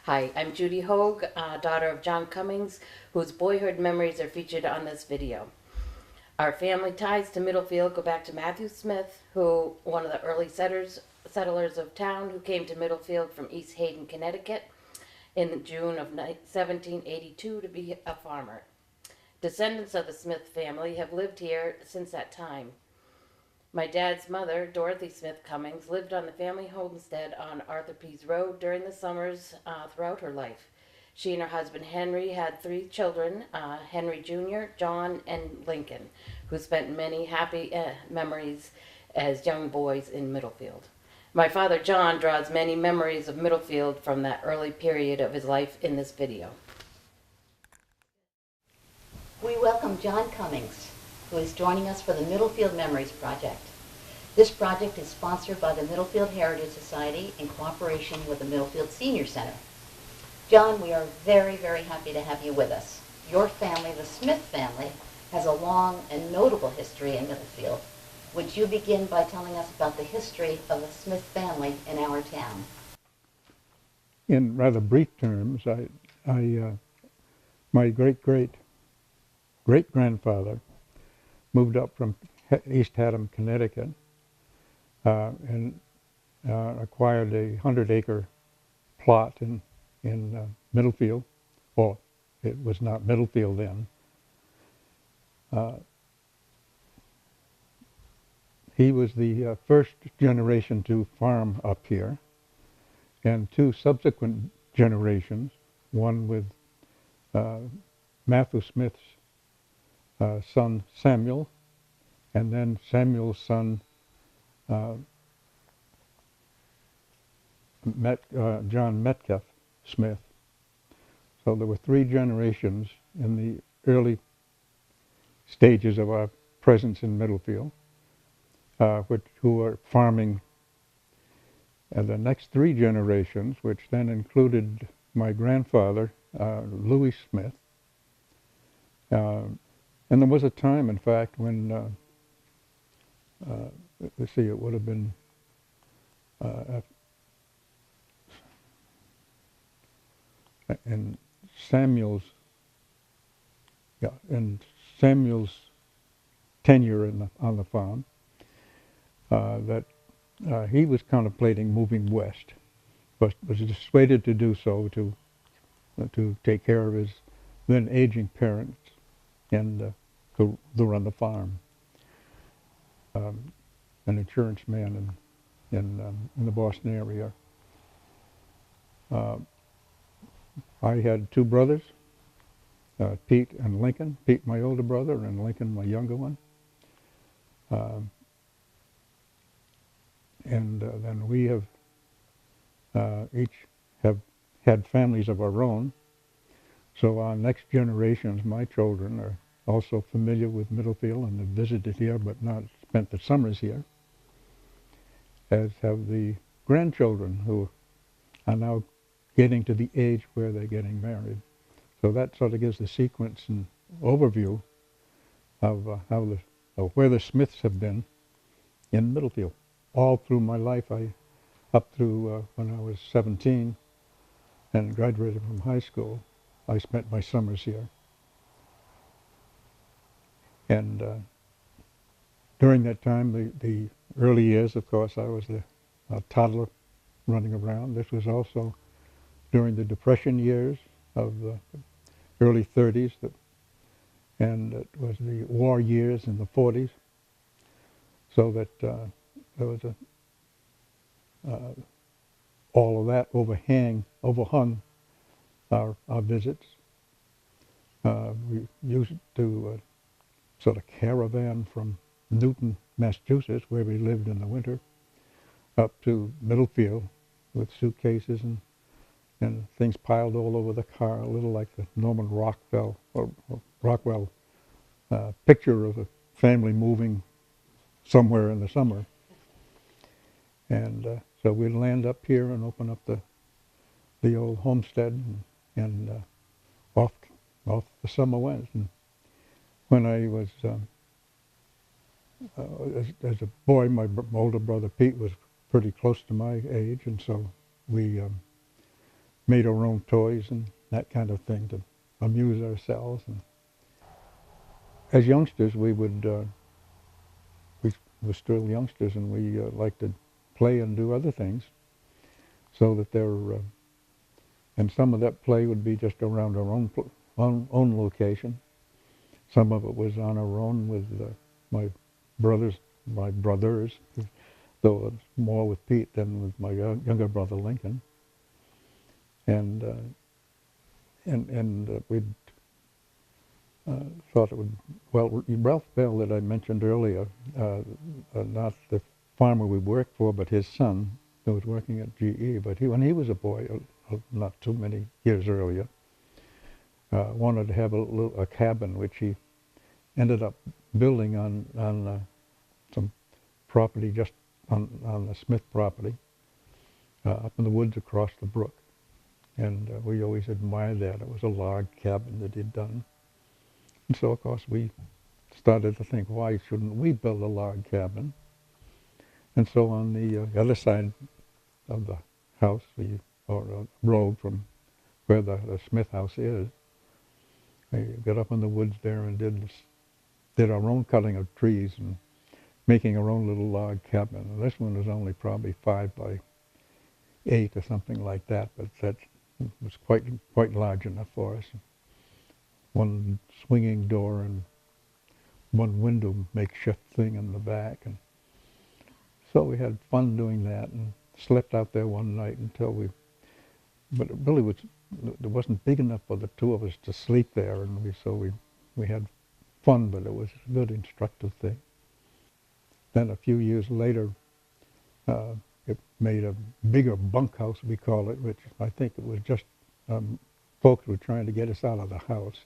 Hi, I'm Judy Hogue, daughter of John Cummings, whose boyhood memories are featured on this video. Our family ties to Middlefield go back to Matthew Smith, who one of the early settlers of town who came to Middlefield from East Hayden, Connecticut in June of 1782 to be a farmer. Descendants of the Smith family have lived here since that time. My dad's mother, Dorothy Smith Cummings, lived on the family homestead on Arthur Pease Road during the summers throughout her life. She and her husband Henry had 3 children, Henry Jr., John, and Lincoln, who spent many happy memories as young boys in Middlefield. My father John draws many memories of Middlefield from that early period of his life in this video. We welcome John Cummings, who is joining us for the Middlefield Memories Project. This project is sponsored by the Middlefield Heritage Society in cooperation with the Middlefield Senior Center. John, we are very, very happy to have you with us. Your family, the Smith family, has a long and notable history in Middlefield. Would you begin by telling us about the history of the Smith family in our town? In rather brief terms, my great-great-great-grandfather moved up from East Haddam, Connecticut, and acquired a 100-acre plot in Middlefield. Well, it was not Middlefield then. He was the first generation to farm up here, and 2 subsequent generations, one with Matthew Smith's son Samuel, and then Samuel's son John Metcalf Smith. So there were 3 generations in the early stages of our presence in Middlefield, who were farming. And the next 3 generations, which then included my grandfather, Louis Smith. And there was a time, in fact, when, let's see, it would have been in Samuel's tenure on the farm, that he was contemplating moving west, but was dissuaded to do so to take care of his then aging parents and to run the farm. An insurance man in the Boston area. I had 2 brothers, Pete and Lincoln. Pete, my older brother, and Lincoln, my younger one. And then we have each have had families of our own. So our next generations, my children, are also familiar with Middlefield and have visited here but not spent the summers here, as have the grandchildren who are now getting to the age where they're getting married. So that sort of gives the sequence and overview of where the Smiths have been in Middlefield. All through my life, up through when I was 17 and graduated from high school, I spent my summers here. And during that time, the early years, of course, I was a toddler running around. This was also during the Depression years of the early 30s, and it was the war years in the 40s, so that there was all of that overhung our visits. We used to sort of caravan from Newton, Massachusetts, where we lived in the winter, up to Middlefield with suitcases and things piled all over the car, a little like the Norman Rockwell picture of a family moving somewhere in the summer. And so we'd land up here and open up the old homestead, and off the summer went. And when I was as a boy, my older brother Pete was pretty close to my age, and so we made our own toys and that kind of thing to amuse ourselves. And as youngsters, we were still youngsters, and we liked to play and do other things, so that and some of that play would be just around our own location. Some of it was on our own with my brothers, though it's more with Pete than with my younger brother Lincoln. And we'd thought it would, well, Ralph Bell that I mentioned earlier, not the farmer we worked for, but his son, who was working at GE, but when he was a boy, not too many years earlier, wanted to have a cabin, which he ended up building on some property just on the Smith property, up in the woods across the brook. And we always admired that. It was a log cabin that he'd done. And so, of course, we started to think, why shouldn't we build a log cabin? And so on the other side of the house, or road from where the Smith house is, we got up in the woods there and did our own cutting of trees and making our own little log cabin. And this one was only probably 5 by 8 or something like that, but that was quite large enough for us. One swinging door and one window makeshift thing in the back. And so we had fun doing that and slept out there one night but it really wasn't big enough for the two of us to sleep there, and so we had fun, but it was a good instructive thing. Then a few years later, it made a bigger bunkhouse, we call it, which I think it was just folks were trying to get us out of the house.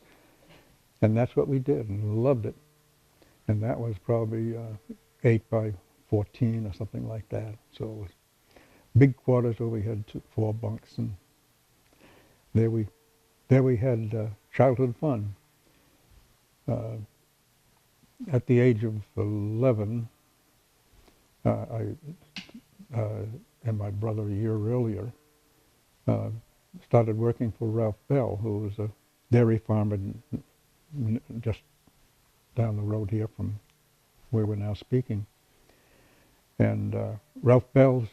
And that's what we did, and loved it. And that was probably 8 by 14 or something like that. So it was big quarters where we had 4 bunks, and there we had childhood fun. At the age of 11, I and my brother a year earlier started working for Ralph Bell, who was a dairy farmer just down the road here from where we're now speaking. And Ralph Bell's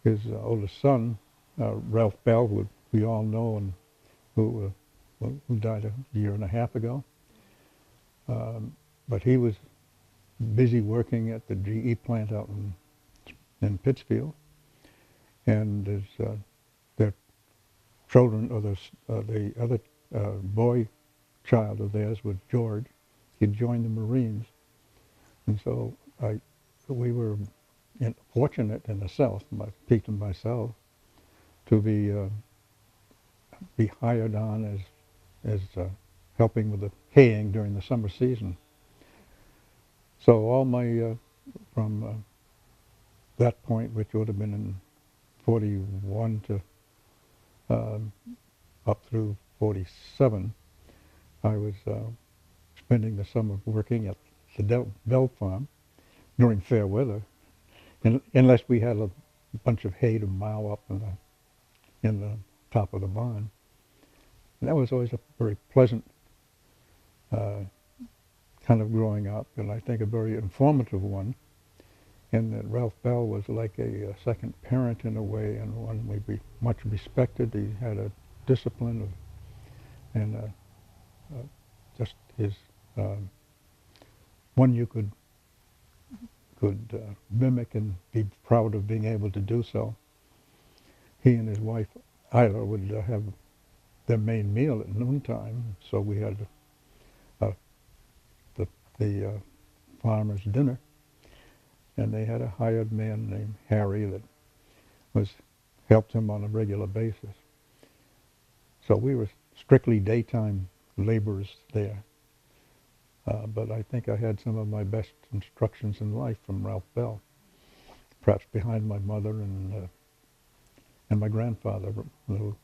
his oldest son, Ralph Bell, who we all know, and who died a year and a half ago. But he was busy working at the GE plant out in Pittsfield, and their children, or the other boy child of theirs was George. He'd joined the Marines, and so we were fortunate in the South, Pete and myself, to be hired on as helping with the haying during the summer season. So all my from that point, which would have been in 41 to up through 47, I was spending the summer working at the Bell farm during fair weather, unless we had a bunch of hay to mow up in the top of the barn. And that was always a very pleasant kind of growing up, and I think a very informative one, in that Ralph Bell was like a second parent in a way, and one we much respected. He had a discipline and just his one you could mimic and be proud of being able to do so. He and his wife Isla would have their main meal at noontime, so we had the farmer's dinner, and they had a hired man named Harry that helped him on a regular basis. So we were strictly daytime laborers there. But I think I had some of my best instructions in life from Ralph Bell, perhaps behind my mother and my grandfather, who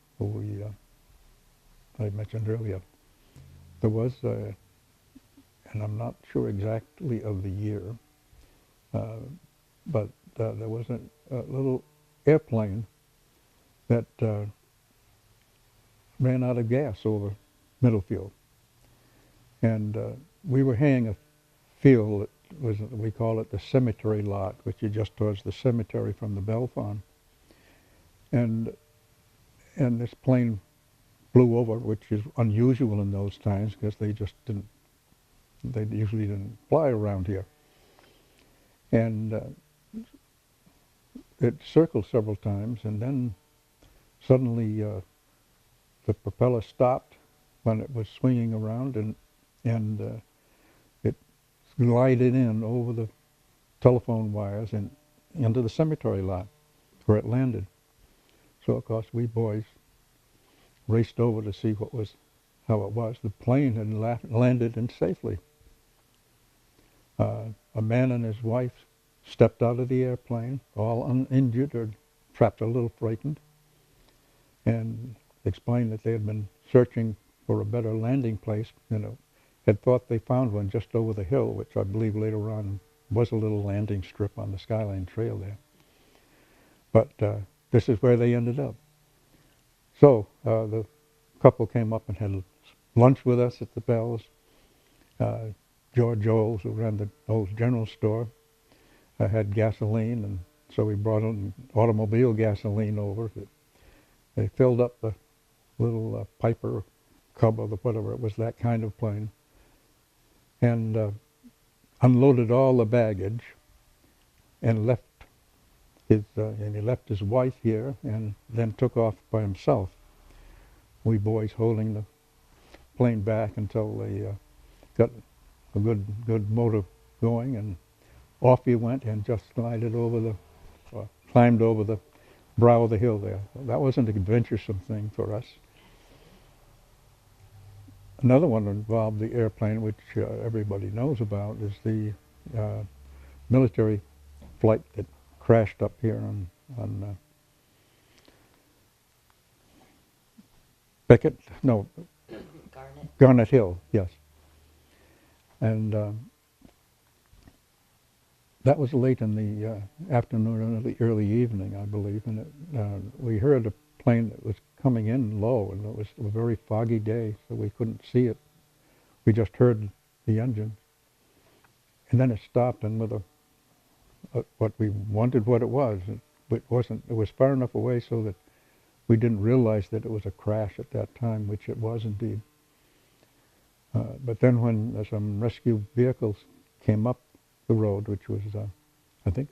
I mentioned earlier. There was, and I'm not sure exactly of the year, but there was a little airplane that ran out of gas over Middlefield. And we were haying a field that was, we call it the cemetery lot, which is just towards the cemetery from the Bell Farm. And this plane flew over, which is unusual in those times because they usually didn't fly around here. And it circled several times, and then suddenly the propeller stopped when it was swinging around, and it glided in over the telephone wires and into the cemetery lot where it landed. So of course we boys raced over to see how it was. The plane had landed in safely. A man and his wife stepped out of the airplane, all uninjured or perhaps a little frightened, and explained that they had been searching for a better landing place, had thought they found one just over the hill, which I believe later on was a little landing strip on the Skyline Trail there. But this is where they ended up. So the couple came up and had lunch with us at the Bells. George Oles, who ran the Oles General Store, had gasoline, and so we brought in automobile gasoline over. They filled up the little Piper Cub or whatever it was, that kind of plane, and unloaded all the baggage, and left his wife here, and then took off by himself. We boys holding the plane back until they got a good motor going, and off he went and just climbed over the brow of the hill there. That was an adventuresome thing for us. Another one involved the airplane, which everybody knows about, is the military flight that crashed up here on Garnet Hill, yes. And that was late in the afternoon or early evening, I believe, and we heard a plane that was coming in low, and it was a very foggy day, so we couldn't see it. We just heard the engine, and then it stopped, and with what we wondered what it was. It wasn't. It was far enough away so that we didn't realize that it was a crash at that time, which it was indeed. But then when some rescue vehicles came up the road, which was, I think,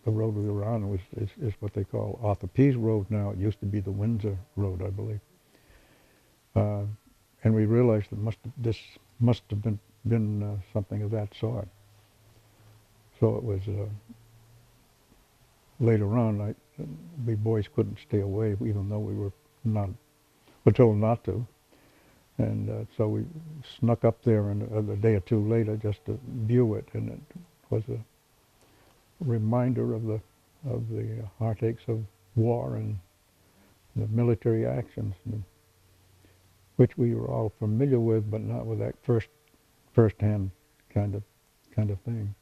the road we were on is what they call Arthur Pease Road now. It used to be the Windsor Road, I believe. And we realized that this must have been something of that sort. So it was later on. We boys couldn't stay away, even though we were told not to. And so we snuck up there a day or two later just to view it, and it was a reminder of the heartaches of war and the military actions, which we were all familiar with, but not with that first-hand kind of thing.